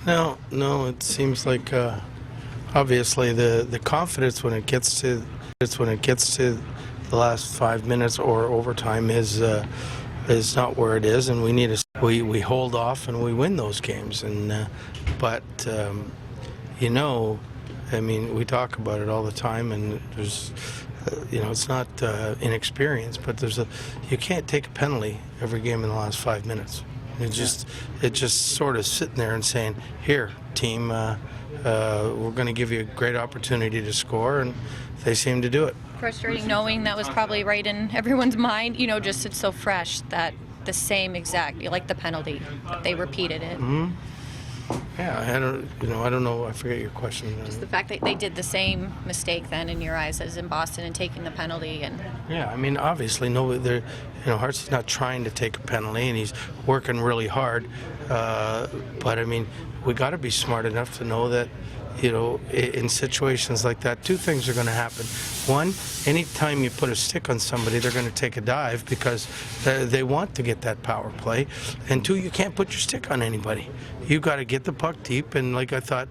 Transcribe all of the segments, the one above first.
No. It seems like obviously the confidence when it gets to the last 5 minutes or overtime is not where it is, and we hold off and we win those games. And but I mean, we talk about it all the time, and there's it's not inexperience, but you can't take a penalty every game in the last 5 minutes. It just sort of sitting there and saying, here, team, we're going to give you a great opportunity to score, and they seem to do it. Frustrating knowing that was probably right in everyone's mind, just it's so fresh that the same exact, like the penalty, that they repeated it. Mm-hmm. Yeah, I don't know, I forget your question. Just the fact that they did the same mistake then in your eyes as in Boston and taking the penalty. And yeah, I mean, obviously, Hart's is not trying to take a penalty, and he's working really hard. But I mean, we got to be smart enough to know that, in situations like that, two things are going to happen. One, anytime you put a stick on somebody, they're going to take a dive because they want to get that power play. And two, you can't put your stick on anybody. You got to get the puck deep. And like I thought,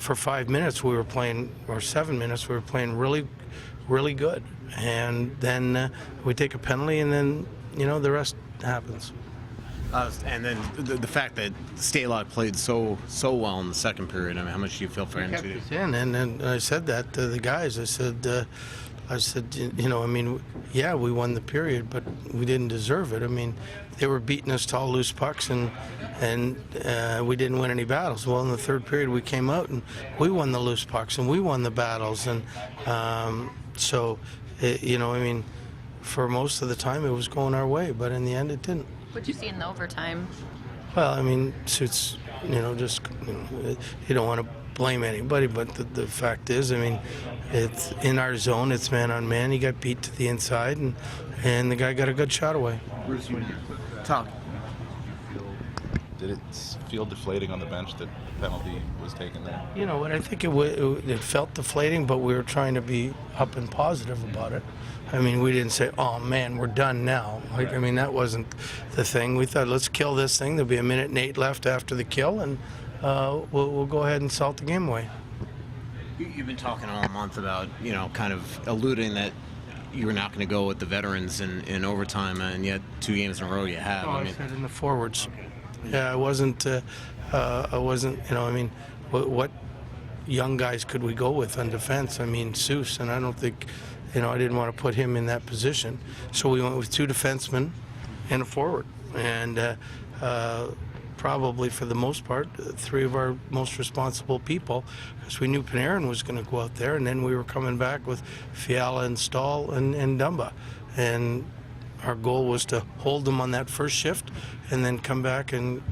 for 5 minutes we were playing, or 7 minutes we were playing really, really good. And then we take a penalty, and then the rest happens. And then the fact that Stalock played so well in the second period. I mean, how much do you feel for him too? And I said that to the guys. I said, I mean, yeah, we won the period, but we didn't deserve it. I mean, they were beating us to all loose pucks, and we didn't win any battles. Well, in the third period, we came out and we won the loose pucks and we won the battles, and I mean, for most of the time it was going our way, but in the end it didn't. What'd you see in the overtime? Well, I mean, it's you don't want to blame anybody, but the fact is, I mean, it's in our zone, it's man on man. He got beat to the inside, and the guy got a good shot away. Bruce, when you Talk. did it feel deflating on the bench that penalty was taken there? You know what? I think it felt deflating, but we were trying to be up and positive about it. I mean, we didn't say, "Oh man, we're done now." I mean, that wasn't the thing. We thought, let's kill this thing. There'll be a minute and 8 left after the kill, and we'll go ahead and salt the game away. You've been talking all month about, kind of alluding that you were not going to go with the veterans in overtime, and yet 2 games in a row you have. I said in the forwards. Yeah, I wasn't. I mean, what young guys could we go with on defense? I mean, Seuss, and I don't think. I didn't want to put him in that position. So we went with 2 defensemen and a forward. And probably for the most part, 3 of our most responsible people, because we knew Panarin was going to go out there, and then we were coming back with Fiala and Stahl and Dumba. And our goal was to hold them on that first shift and then come back and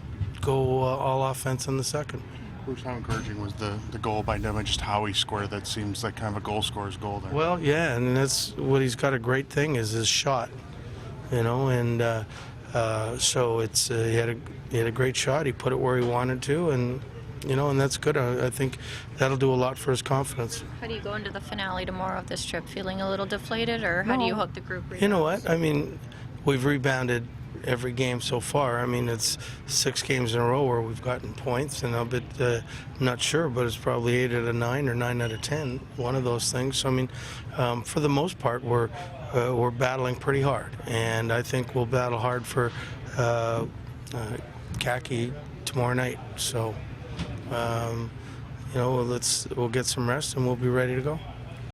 go all offense in the second. Bruce, how encouraging was the goal by Dumba, just how he scored? That seems like kind of a goal scorer's goal there. Well, yeah, and that's what he's got a great thing is his shot, and so it's he had a great shot. He put it where he wanted to, and and that's good. I think that'll do a lot for his confidence. How do you go into the finale tomorrow of this trip? Feeling a little deflated, or how do you hope the group rebounds? You know what? I mean, we've rebounded every game so far. I mean, it's 6 games in a row where we've gotten points, and I'm not sure, but it's probably 8 out of 9 or 9 out of 10, one of those things. So I mean, for the most part, we're battling pretty hard, and I think we'll battle hard for khaki tomorrow night. So we'll get some rest and we'll be ready to go.